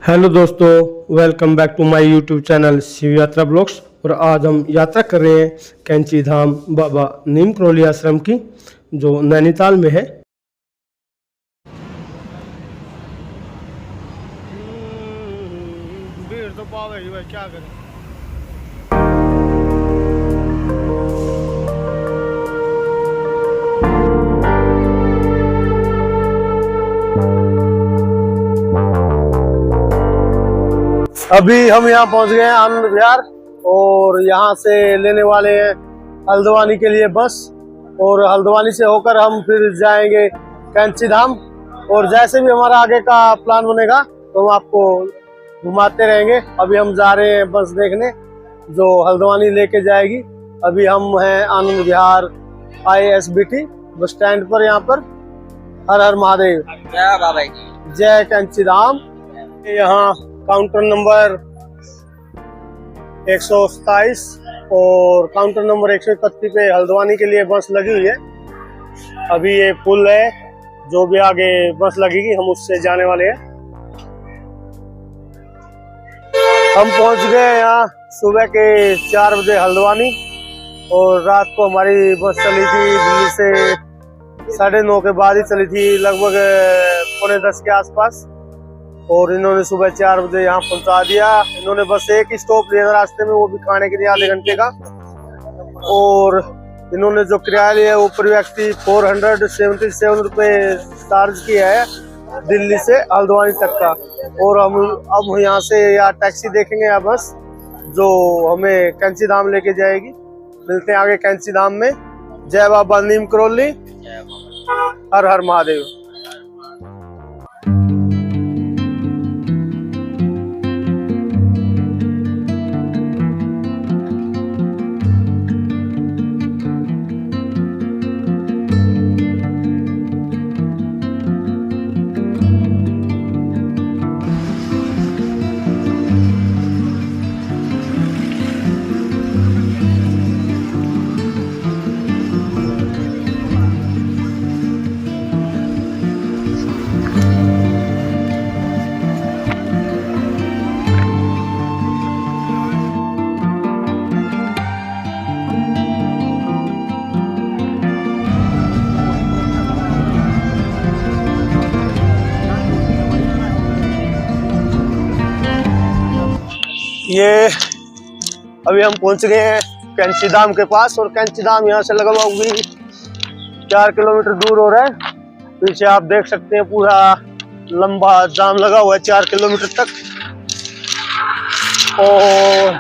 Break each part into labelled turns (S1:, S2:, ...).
S1: Hello दोस्तों, welcome back to my YouTube channel Shiv Yatra vlogs. और आज हम यात्रा कर रहे हैं कैंची धाम बाबा नीम करोली आश्रम की, जो नैनीताल में है। भीड़ तो पावेगी भाई, क्या करें। अभी हम यहाँ पहुँच गए हैं आनंद विहार, और यहाँ से लेने वाले हैं हल्द्वानी के लिए बस, और हल्द्वानी से होकर हम फिर जाएंगे कैंची धाम। और जैसे भी हमारा आगे का प्लान बनेगा तो हम आपको घुमाते रहेंगे। अभी हम जा रहे हैं बस देखने, जो हल्द्वानी लेके जाएगी। अभी हम हैं Anand Vihar ISBT bus stand पर। यहाँ पर हर हर महादेव,
S2: जय बाबा की
S1: जय कैंची धाम। यहाँ काउंटर नंबर 127 और काउंटर नंबर 131 पे हल्द्वानी के लिए बस लगी हुई है। अभी ये पुल है, जो भी आगे बस लगेगी हम उससे जाने वाले हैं। हम पहुंच गए यहाँ सुबह के 4 बजे हल्द्वानी, और रात को हमारी बस चली थी दिल्ली से 9:30 के बाद ही चली थी, लगभग 9:45 के आसपास। और इन्होंने सुबह 4 बजे यहाँ पहुंचा दिया। इन्होंने बस एक ही स्टॉप लिया रास्ते में, वो भी खाने के लिए आधे घंटे का। और इन्होंने जो किराया लिया वो पर व्यक्ति 477 रुपये चार्ज किया है दिल्ली से हल्द्वानी तक का। और हम अब यहाँ से या टैक्सी देखेंगे या बस, जो हमें कैंची धाम लेके जाएगी। मिलते हैं आगे कैंची धाम में। जय बाबा नीम करोली, हर हर महादेव। ये अभी हम पहुंच गए हैं कैंची धाम के पास, और कैंची धाम यहाँ से लगभग 4 किलोमीटर दूर हो रहा है। पीछे आप देख सकते हैं पूरा लंबा जाम लगा हुआ है 4 किलोमीटर तक, और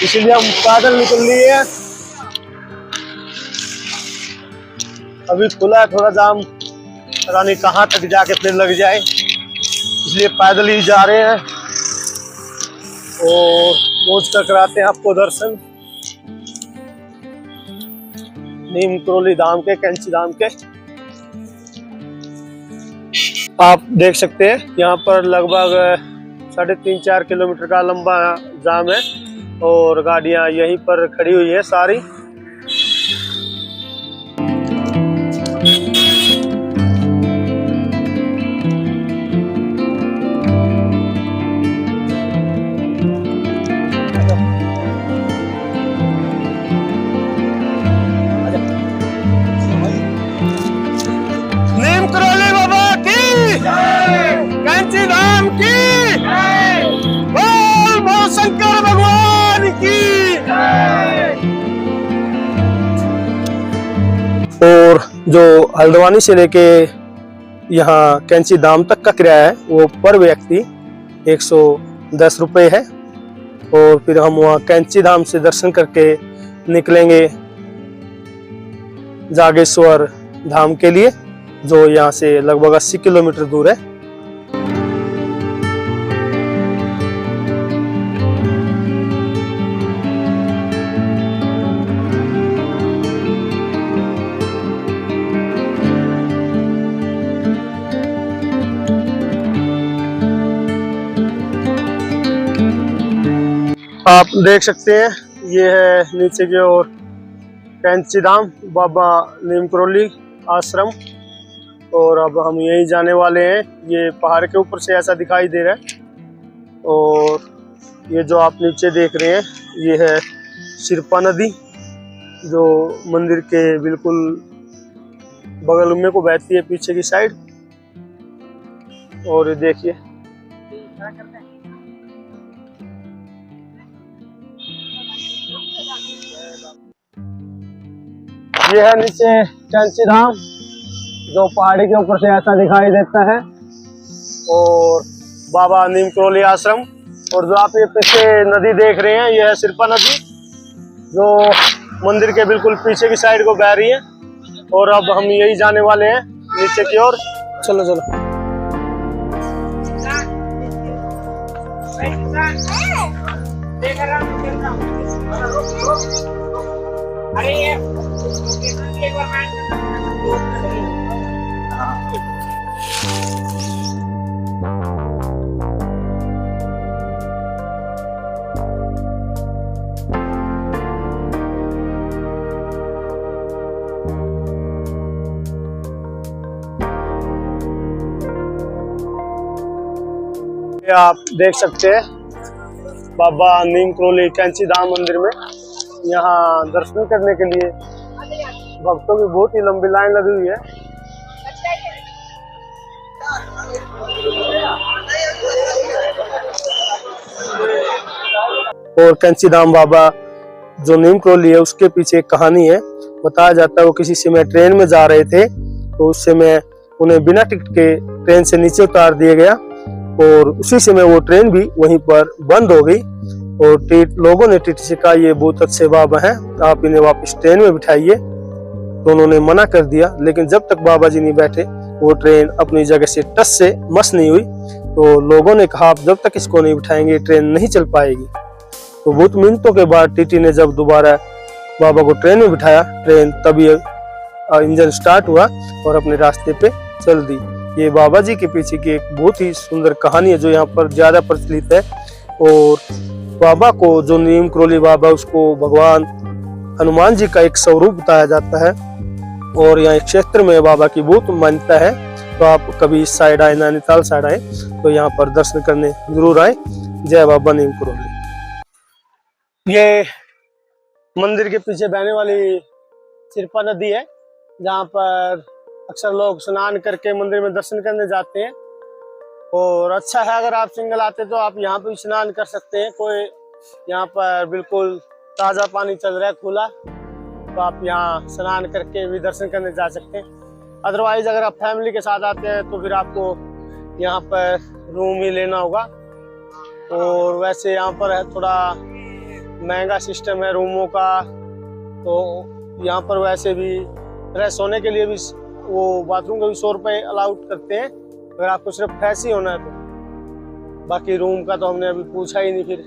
S1: इसीलिए हम पैदल निकल लिए हैं। अभी खुला है थोड़ा जाम, पता नहीं कहाँ तक जाके फिर लग जाए, इसलिए पैदल ही जा रहे हैं। और पहुंच कर कराते हैं आपको दर्शन नीम करोली धाम के, कैंची धाम के। आप देख सकते हैं यहाँ पर लगभग 3.5-4 किलोमीटर का लंबा जाम है, और गाड़ियां यहीं पर खड़ी हुई है सारी। कैंची धाम की बोल, बोल शंकर भगवान की। और जो हल्द्वानी से लेके यहाँ कैंची धाम तक का किराया है वो पर व्यक्ति 110 रुपये है। और फिर हम वहाँ कैंची धाम से दर्शन करके निकलेंगे जागेश्वर धाम के लिए, जो यहाँ से लगभग 80 किलोमीटर दूर है। आप देख सकते हैं ये है नीचे की ओर कैंची धाम बाबा नीम करोली आश्रम। और अब हम यहीं जाने वाले हैं। ये पहाड़ के ऊपर से ऐसा दिखाई दे रहा है। और ये जो आप नीचे देख रहे हैं ये है सिरपा नदी, जो मंदिर के बिल्कुल बगल में को बहती है पीछे की साइड। और ये देखिए ये है नीचे कैंची धाम, जो पहाड़ी के ऊपर से ऐसा दिखाई देता है। और बाबा नीम करोली आश्रम। और जो आप ये पीछे नदी देख रहे हैं ये है सिरपा नदी, जो मंदिर के बिल्कुल पीछे की साइड को बह रही है। और अब हम यही जाने वाले हैं नीचे की ओर। चलो चलो। आप देख सकते हैं बाबा नीम करोली कैंची धाम मंदिर में यहाँ दर्शन करने के लिए भक्तों की बहुत ही लंबी लाइन लगी हुई है। और कैंची धाम बाबा जो नीम करोली है उसके पीछे एक कहानी है। बताया जाता है वो किसी समय ट्रेन में जा रहे थे, तो उस समय उन्हें बिना टिकट के ट्रेन से नीचे उतार दिया गया और उसी समय वो ट्रेन भी वहीं पर बंद हो गई। और लोगों ने टीटी से कहा ये बहुत अच्छे बाबा हैं, आप इन्हें वापस ट्रेन में बिठाइए। तो उन्होंने मना कर दिया, लेकिन जब तक बाबा जी नहीं बैठे वो ट्रेन अपनी जगह से टस से मस नहीं हुई। तो लोगों ने कहा आप जब तक इसको नहीं बिठाएंगे ट्रेन नहीं चल पाएगी। तो बहुत मिनटों के बाद टीटी ने जब दोबारा बाबा को ट्रेन में बिठाया, ट्रेन तभी इंजन स्टार्ट हुआ और अपने रास्ते पे चल दी। ये बाबा जी के पीछे की एक बहुत ही सुंदर कहानी है जो यहाँ पर ज्यादा प्रचलित है। और बाबा को जो नीम करोली बाबा उसको भगवान हनुमान जी का एक स्वरूप बताया जाता है। और यहाँ एक क्षेत्र में बाबा की बहुत मान्यता है। तो आप कभी इस साइड आए, नैनीताल साइड आए तो यहाँ पर दर्शन करने जरूर आए। जय बाबा नीम करोली। ये मंदिर के पीछे बहने वाली सिरपा नदी है, जहाँ पर अक्सर लोग स्नान करके मंदिर में दर्शन करने जाते हैं। और अच्छा है अगर आप सिंगल आते तो आप यहाँ पे भी स्नान कर सकते हैं। कोई यहाँ पर बिल्कुल ताज़ा पानी चल रहा है खुला, तो आप यहाँ स्नान करके भी दर्शन करने जा सकते हैं। अदरवाइज अगर आप फैमिली के साथ आते हैं तो फिर आपको यहाँ पर रूम ही लेना होगा। और वैसे यहाँ पर है थोड़ा महंगा सिस्टम है रूमों का। तो यहाँ पर वैसे भी फ्रेश होने के लिए भी वो बाथरूम का भी 100 रुपये अलाउड करते हैं अगर आपको सिर्फ फ्रेश ही होना है तो। बाकी रूम का तो हमने अभी पूछा ही नहीं फिर।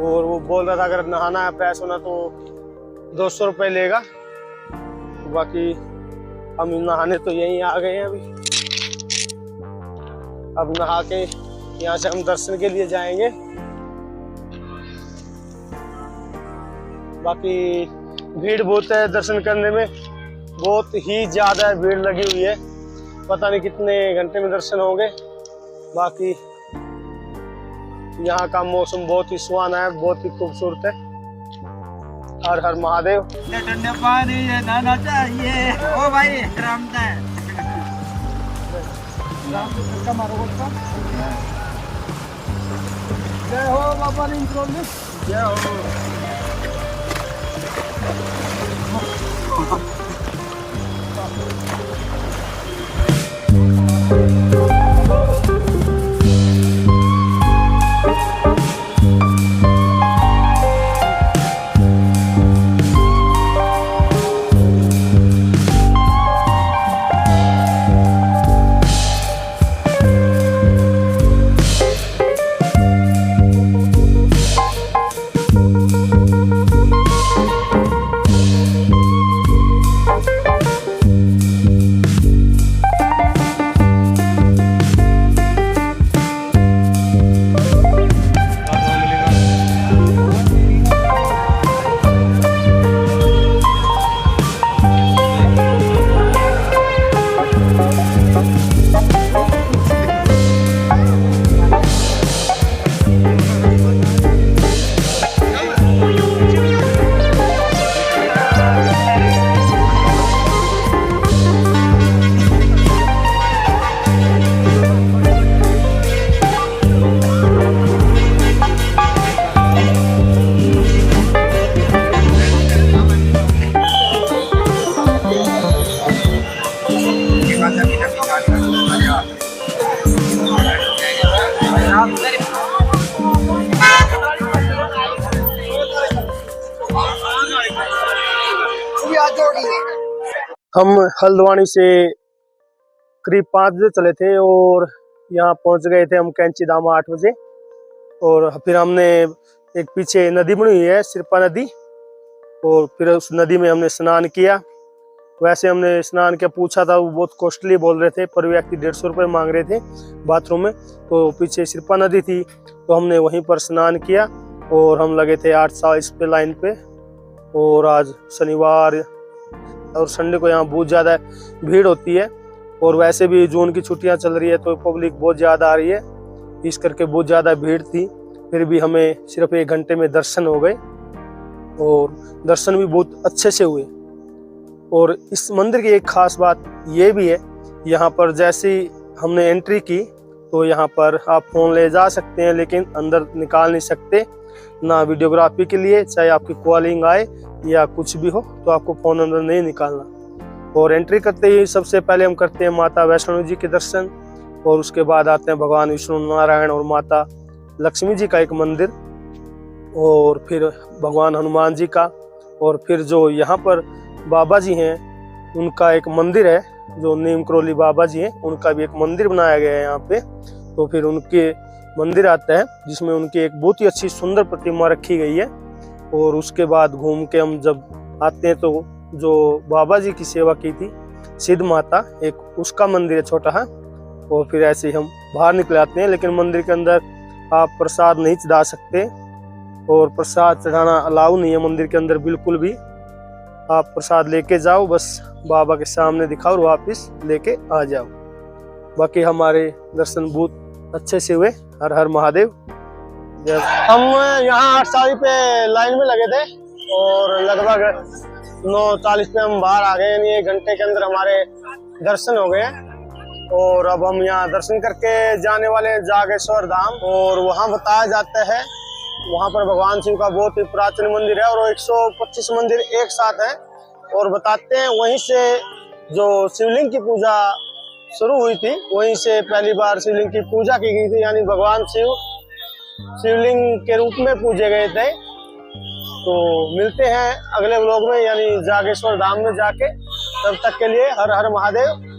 S1: और वो बोल रहा था अगर नहाना है फ्रेश होना तो 200 रुपये लेगा। बाकी हम नहाने तो यहीं आ गए हैं अभी। अब नहा के यहाँ से हम दर्शन के लिए जाएंगे। बाकी भीड़ बहुत है दर्शन करने में, बहुत ही ज्यादा भीड़ लगी हुई है। पता नहीं कितने घंटे में दर्शन होंगे। बाकी यहाँ का मौसम बहुत ही सुहाना है, बहुत ही खूबसूरत है। हर हर महादेव।
S2: ठंडा पानी नहाना चाहिए ओ भाई रामदा है। जय हो बाबा नीम करोली, जय हो।
S1: हम हल्द्वानी से करीब 5 बजे चले थे और यहाँ पहुँच गए थे हम कैंची धाम 8 बजे। और फिर हमने एक पीछे नदी बनी हुई है सिरपा नदी, और फिर उस नदी में हमने स्नान किया। वैसे हमने स्नान किया, पूछा था, वो बहुत कॉस्टली बोल रहे थे, पर व्यक्ति 150 रुपये मांग रहे थे बाथरूम में। तो पीछे सिरपा नदी थी तो हमने वहीं पर स्नान किया और हम लगे थे 8:40 पे लाइन पे। और आज शनिवार और संडे को यहाँ बहुत ज़्यादा भीड़ होती है, और वैसे भी जून की छुट्टियाँ चल रही है तो पब्लिक बहुत ज़्यादा आ रही है, इस करके बहुत ज़्यादा भीड़ थी। फिर भी हमें सिर्फ 1 घंटे में दर्शन हो गए और दर्शन भी बहुत अच्छे से हुए। और इस मंदिर की एक खास बात ये भी है, यहाँ पर जैसे ही हमने एंट्री की तो यहाँ पर आप फ़ोन ले जा सकते हैं, लेकिन अंदर निकाल नहीं सकते, ना वीडियोग्राफी के लिए, चाहे आपकी कॉलिंग आए या कुछ भी हो तो आपको फ़ोन अंदर नहीं निकालना। और एंट्री करते ही सबसे पहले हम करते हैं माता वैष्णो जी के दर्शन, और उसके बाद आते हैं भगवान विष्णु नारायण और माता लक्ष्मी जी का एक मंदिर, और फिर भगवान हनुमान जी का, और फिर जो यहाँ पर बाबा जी हैं उनका एक मंदिर है, जो नीम करोली बाबा जी हैं उनका भी एक मंदिर बनाया गया है यहाँ पे। तो फिर उनके मंदिर आता है जिसमें उनकी एक बहुत ही अच्छी सुंदर प्रतिमा रखी गई है। और उसके बाद घूम के हम जब आते हैं तो जो बाबा जी की सेवा की थी सिद्ध माता, एक उसका मंदिर है छोटा है। और फिर ऐसे ही हम बाहर निकल आते हैं, लेकिन मंदिर के अंदर आप प्रसाद नहीं चढ़ा सकते, और प्रसाद चढ़ाना अलाउ नहीं है मंदिर के अंदर बिल्कुल भी। आप प्रसाद लेके जाओ, बस बाबा के सामने दिखाओ और वापस लेके आ जाओ। बाकी हमारे दर्शन बहुत अच्छे से हुए। हर हर महादेव। हम यहाँ 8:40 पे लाइन में लगे थे और लगभग 9:40 पे हम बाहर आ गए, यानी 1 घंटे के अंदर हमारे दर्शन हो गए। और अब हम यहाँ दर्शन करके जाने वाले हैं जागेश्वर धाम, और वहाँ बताया जाता है वहाँ पर भगवान शिव का बहुत ही प्राचीन मंदिर है, और 125 मंदिर एक साथ है। और बताते हैं वहीं से जो शिवलिंग की पूजा शुरू हुई थी, वहीं से पहली बार शिवलिंग की पूजा की गई थी, यानी भगवान शिव शिवलिंग के रूप में पूजे गए थे। तो मिलते हैं अगले व्लॉग में, यानी जागेश्वर धाम में जाके। तब तक के लिए हर हर महादेव।